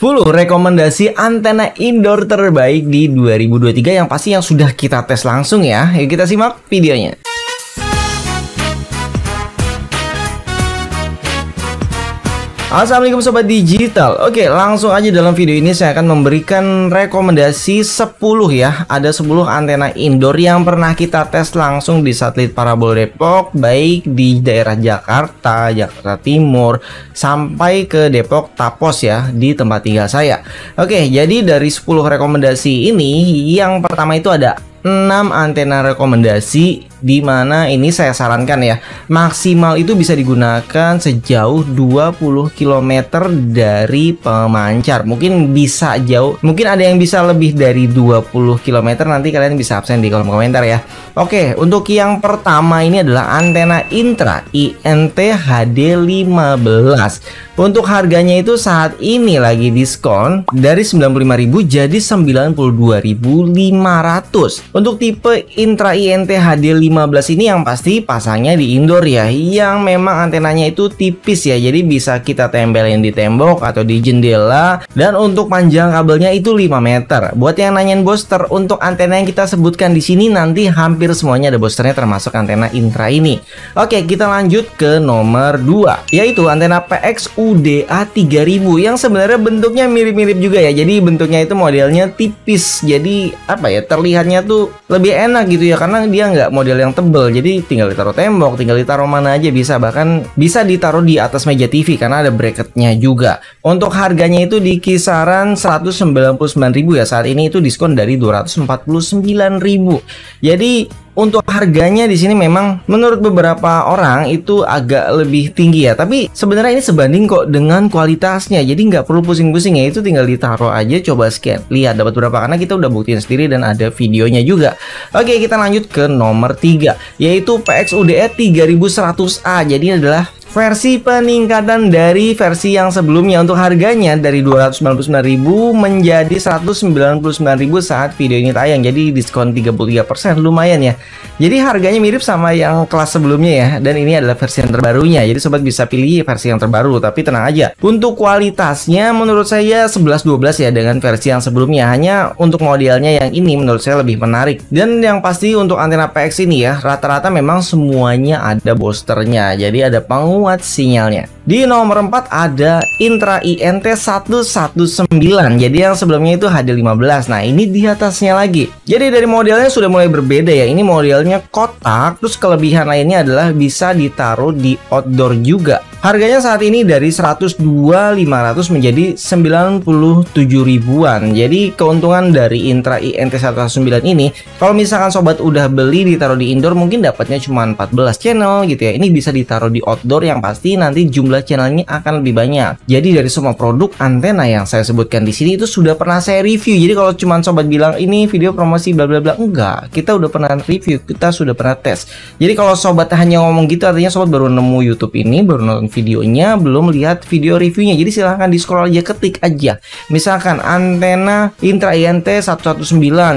10 rekomendasi antena indoor terbaik di 2023 yang pasti yang sudah kita tes langsung ya. Yuk kita simak videonya. Assalamualaikum Sobat Digital. Oke, langsung aja dalam video ini saya akan memberikan rekomendasi 10 ya. Ada 10 antena indoor yang pernah kita tes langsung di satelit Parabol Depok, baik di daerah Jakarta, Jakarta Timur, sampai ke Depok Tapos ya, di tempat tinggal saya. Oke, jadi dari 10 rekomendasi ini, yang pertama itu ada 6 antena rekomendasi, di mana ini saya sarankan ya, maksimal itu bisa digunakan sejauh 20 km dari pemancar. Mungkin bisa jauh, mungkin ada yang bisa lebih dari 20 km, nanti kalian bisa absen di kolom komentar ya. Oke, untuk yang pertama ini adalah antena Intra INT HD 15. Untuk harganya itu saat ini lagi diskon dari 95.000 jadi 92.500. Untuk tipe Intra INT HD 15 ini yang pasti pasangnya di indoor ya, yang memang antenanya itu tipis ya, jadi bisa kita tempelin di tembok atau di jendela. Dan untuk panjang kabelnya itu 5 meter. Buat yang nanyain booster, untuk antena yang kita sebutkan di sini nanti hampir semuanya ada boosternya termasuk antena Intra ini. Oke, kita lanjut ke nomor 2, yaitu antena PX UDA 3000 yang sebenarnya bentuknya mirip-mirip juga ya. Jadi bentuknya itu modelnya tipis, jadi apa ya, terlihatnya tuh lebih enak gitu ya, karena dia nggak model yang tebel, jadi tinggal ditaruh tembok, tinggal ditaruh mana aja bisa, bahkan bisa ditaruh di atas meja TV karena ada bracketnya juga. Untuk harganya itu di kisaran 199.000 ya, saat ini itu diskon dari 249.000. Jadi untuk harganya di sini memang menurut beberapa orang itu agak lebih tinggi ya, tapi sebenarnya ini sebanding kok dengan kualitasnya, jadi nggak perlu pusing-pusing ya, itu tinggal ditaruh aja, coba scan, lihat dapat berapa, karena kita udah buktiin sendiri dan ada videonya juga. Oke, kita lanjut ke nomor 3, yaitu PX UDA 3100A. Jadi ini adalah versi peningkatan dari versi yang sebelumnya. Untuk harganya dari 299.000 menjadi 199.000 saat video ini tayang. Jadi diskon 33%, lumayan ya. Jadi harganya mirip sama yang kelas sebelumnya ya. Dan ini adalah versi yang terbarunya. Jadi sobat bisa pilih versi yang terbaru. Tapi tenang aja, untuk kualitasnya menurut saya 11-12 ya dengan versi yang sebelumnya. Hanya untuk modelnya yang ini menurut saya lebih menarik. Dan yang pasti untuk antena PX ini ya, rata-rata memang semuanya ada boosternya. Jadi ada penguat sinyalnya. Di nomor 4 ada Intra INT 119. Jadi yang sebelumnya itu HD 15. Nah, ini di atasnya lagi. Jadi dari modelnya sudah mulai berbeda ya. Ini modelnya kotak. Terus kelebihan lainnya adalah bisa ditaruh di outdoor juga. Harganya saat ini dari 102.500 menjadi 97.000-an. Jadi keuntungan dari Intra INT 119 ini, kalau misalkan sobat udah beli ditaruh di indoor mungkin dapatnya cuma 14 channel gitu ya. Ini bisa ditaruh di outdoor, yang pasti nanti jumlah channelnya akan lebih banyak. Jadi dari semua produk antena yang saya sebutkan di sini itu sudah pernah saya review. Jadi kalau cuma sobat bilang ini video promosi bla bla bla, enggak, kita udah pernah review, kita sudah pernah tes. Jadi kalau sobat hanya ngomong gitu artinya sobat baru nemu YouTube ini, baru nonton videonya, belum lihat video reviewnya. Jadi silahkan di scroll aja, ketik aja misalkan antena Intra INT 119,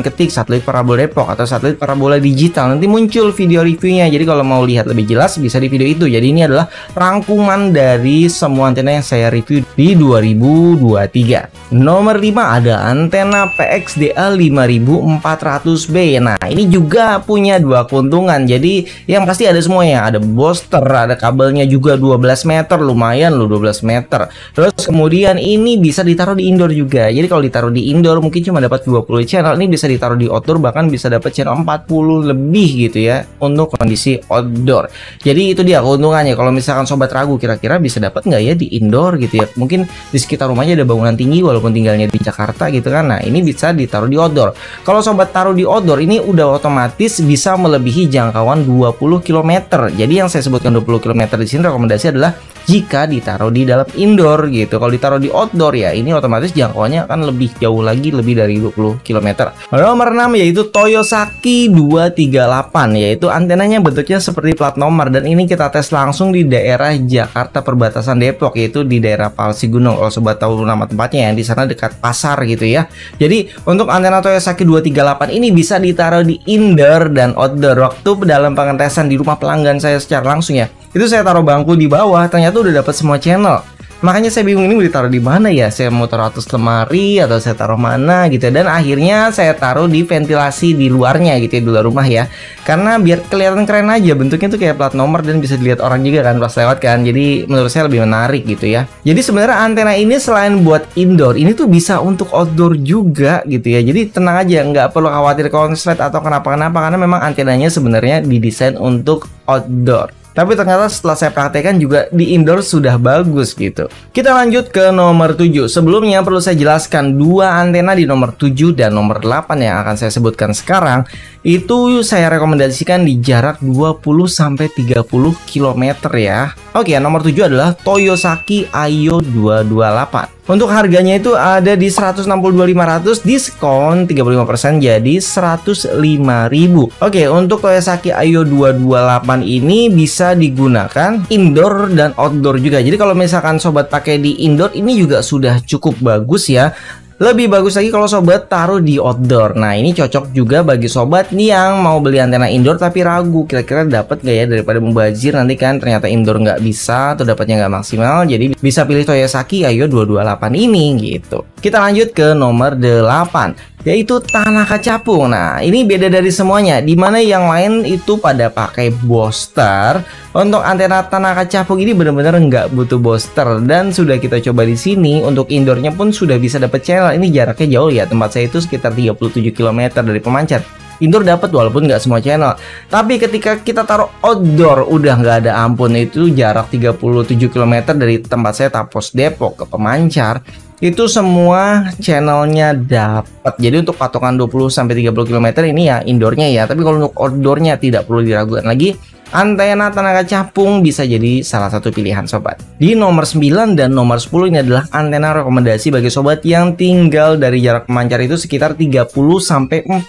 ketik satelit Parabol Depok atau satelit Parabola Digital, nanti muncul video reviewnya. Jadi kalau mau lihat lebih jelas bisa di video itu. Jadi ini adalah rangkuman dari semua antena yang saya review di 2023. Nomor 5 ada antena PXDA 5400B. Nah, ini juga punya dua keuntungan. Jadi yang pasti ada semuanya, ada booster, ada kabelnya juga 12 meter, lumayan loh 12 meter. Terus kemudian ini bisa ditaruh di indoor juga. Jadi kalau ditaruh di indoor mungkin cuma dapat 20 channel, ini bisa ditaruh di outdoor bahkan bisa dapat channel 40 lebih gitu ya untuk kondisi outdoor. Jadi itu dia keuntungannya. Kalau misalkan sobat ragu kira-kira bisa dapat nggak ya di indoor gitu ya, mungkin di sekitar rumahnya ada bangunan tinggi walaupun tinggalnya di Jakarta gitu kan. Nah, ini bisa ditaruh di outdoor. Kalau sobat taruh di outdoor ini udah otomatis bisa melebihi jangkauan 20 km. Jadi yang saya sebutkan 20 km di sini rekomendasi adalah jika ditaruh di dalam indoor gitu. Kalau ditaruh di outdoor ya ini otomatis jangkauannya akan lebih jauh lagi, lebih dari 20 km. Nomor 6 yaitu Toyosaki 238, yaitu antenanya bentuknya seperti plat nomor, dan ini kita tes langsung di daerah Jakarta perbatasan Depok, yaitu di daerah Palsi Gunung. Kalau sobat tahu nama tempatnya ya, di sana dekat pasar gitu ya. Jadi untuk antena Toyosaki 238 ini bisa ditaruh di indoor dan outdoor. Waktu dalam pengetesan di rumah pelanggan saya secara langsung ya, itu saya taruh bangku di bawah, ternyata udah dapat semua channel. Makanya saya bingung ini mau ditaruh di mana ya. Saya mau taruh atas lemari atau saya taruh mana gitu. Dan akhirnya saya taruh di ventilasi di luarnya gitu ya, di luar rumah ya. Karena biar kelihatan keren aja, bentuknya tuh kayak plat nomor dan bisa dilihat orang juga kan pas lewat kan. Jadi menurut saya lebih menarik gitu ya. Jadi sebenarnya antena ini selain buat indoor, ini tuh bisa untuk outdoor juga gitu ya. Jadi tenang aja, nggak perlu khawatir konslet atau kenapa-kenapa, karena memang antenanya sebenarnya didesain untuk outdoor. Tapi ternyata setelah saya praktekkan juga di indoor sudah bagus gitu. Kita lanjut ke nomor 7. Sebelumnya perlu saya jelaskan, dua antena di nomor 7 dan nomor 8 yang akan saya sebutkan sekarang itu saya rekomendasikan di jarak 20-30 km ya. Oke, nomor 7 adalah Toyosaki Aiyo 228. Untuk harganya itu ada di 162.500, diskon 35% jadi 105.000. Oke, untuk Toyosaki Aiyo 228 ini bisa digunakan indoor dan outdoor juga. Jadi kalau misalkan sobat pakai di indoor ini juga sudah cukup bagus ya. Lebih bagus lagi kalau sobat taruh di outdoor. Nah, ini cocok juga bagi sobat nih yang mau beli antena indoor tapi ragu kira-kira dapat nggak ya, daripada membazir nanti kan ternyata indoor nggak bisa atau dapatnya nggak maksimal. Jadi bisa pilih Toyosaki Aiyo 228 ini gitu. Kita lanjut ke nomor 8, yaitu Tanaka Capung. Nah, ini beda dari semuanya, dimana yang lain itu pada pakai booster. Untuk antena Tanaka Capung ini benar-benar nggak butuh booster, dan sudah kita coba di sini. Untuk indoornya pun sudah bisa dapat channel. Ini jaraknya jauh ya, tempat saya itu sekitar 37 km dari pemancar. Indoor dapat walaupun nggak semua channel, tapi ketika kita taruh outdoor udah nggak ada ampun. Itu jarak 37 km dari tempat saya, Tapos Depok, ke pemancar. Itu semua channelnya dapat. Jadi untuk patokan 20-30 km ini ya indoornya ya. Tapi kalau untuk outdoornya tidak perlu diragukan lagi. Antena Tanaka Capung bisa jadi salah satu pilihan sobat. Di nomor 9 dan nomor 10 ini adalah antena rekomendasi bagi sobat yang tinggal dari jarak pemancar itu sekitar 30-40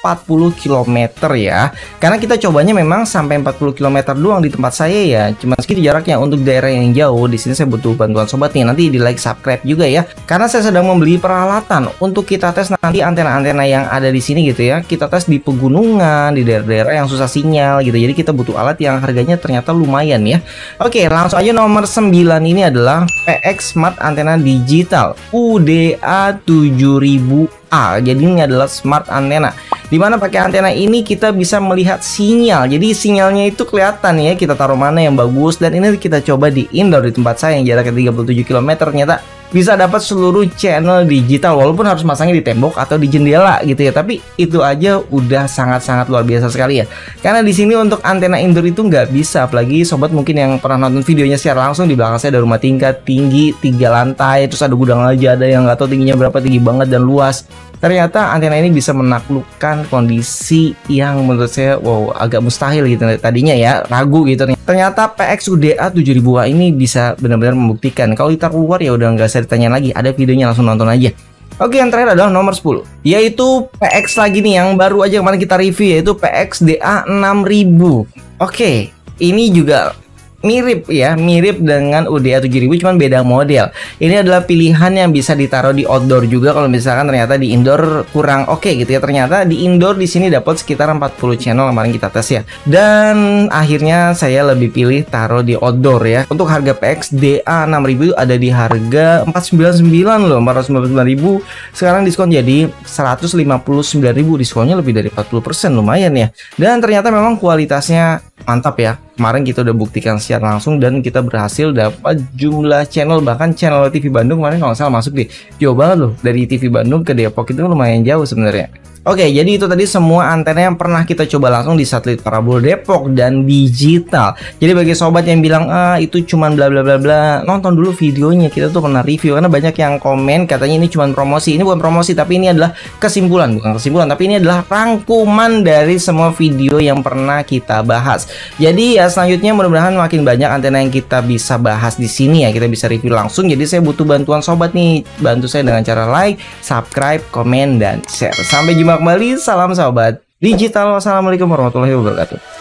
km ya. Karena kita cobanya memang sampai 40 km doang di tempat saya ya. Cuma segitu jaraknya. Untuk daerah yang jauh di sini saya butuh bantuan sobat nih. Nanti di like, subscribe juga ya. Karena saya sedang membeli peralatan untuk kita tes nanti antena-antena yang ada di sini gitu ya. Kita tes di pegunungan, di daerah-daerah yang susah sinyal gitu. Jadi kita butuh alat yang harganya ternyata lumayan ya. Oke, langsung aja nomor 9 ini adalah PX Smart Antena Digital UDA 7000A. Jadi ini adalah smart antena, dimana pakai antena ini kita bisa melihat sinyal. Jadi sinyalnya itu kelihatan ya, kita taruh mana yang bagus. Dan ini kita coba di indoor di tempat saya yang jaraknya 37 km. Ternyata bisa dapat seluruh channel digital, walaupun harus masangnya di tembok atau di jendela gitu ya. Tapi itu aja udah sangat-sangat luar biasa sekali ya. Karena di sini untuk antena indoor itu nggak bisa. Apalagi sobat mungkin yang pernah nonton videonya secara langsung, di belakang saya ada rumah tingkat tinggi 3 lantai, terus ada gudang aja, ada yang nggak tahu tingginya berapa, tinggi banget dan luas. Ternyata antena ini bisa menaklukkan kondisi yang menurut saya wow, agak mustahil gitu tadinya ya, ragu gitu. Ternyata PX UDA 7000A ini bisa benar-benar membuktikan. Kalau kita keluar ya udah nggak usah ditanya lagi, ada videonya langsung nonton aja. Oke, yang terakhir adalah nomor 10, yaitu PX lagi nih yang baru aja kemarin kita review, yaitu PX DA 6000. Oke, ini juga mirip ya, mirip dengan UDA 7000 cuman beda model. Ini adalah pilihan yang bisa ditaruh di outdoor juga kalau misalkan ternyata di indoor kurang oke gitu ya. Ternyata di indoor di sini dapat sekitar 40 channel kemarin kita tes ya. Dan akhirnya saya lebih pilih taruh di outdoor ya. Untuk harga PX DA 6000 ada di harga 499 loh, 499.000. Sekarang diskon jadi 159.000, diskonnya lebih dari 40%, lumayan ya. Dan ternyata memang kualitasnya mantap ya. Kemarin kita udah buktikan secara langsung dan kita berhasil dapat jumlah channel, bahkan channel TV Bandung kemarin kalau nggak salah masuk deh. Jauh banget loh, dari TV Bandung ke Depok itu lumayan jauh sebenarnya. Oke, jadi itu tadi semua antena yang pernah kita coba langsung di satelit parabol Depok dan digital. Jadi bagi sobat yang bilang itu cuman bla bla bla bla, nonton dulu videonya, kita tuh pernah review. Karena banyak yang komen katanya ini cuman promosi. Ini bukan promosi, tapi ini adalah kesimpulan, bukan kesimpulan, tapi ini adalah rangkuman dari semua video yang pernah kita bahas. Jadi ya selanjutnya mudah-mudahan makin banyak antena yang kita bisa bahas di sini ya, kita bisa review langsung. Jadi saya butuh bantuan sobat nih, bantu saya dengan cara like, subscribe, komen, dan share. Sampai jumpa kembali, salam sahabat digital. Wassalamualaikum warahmatullahi wabarakatuh.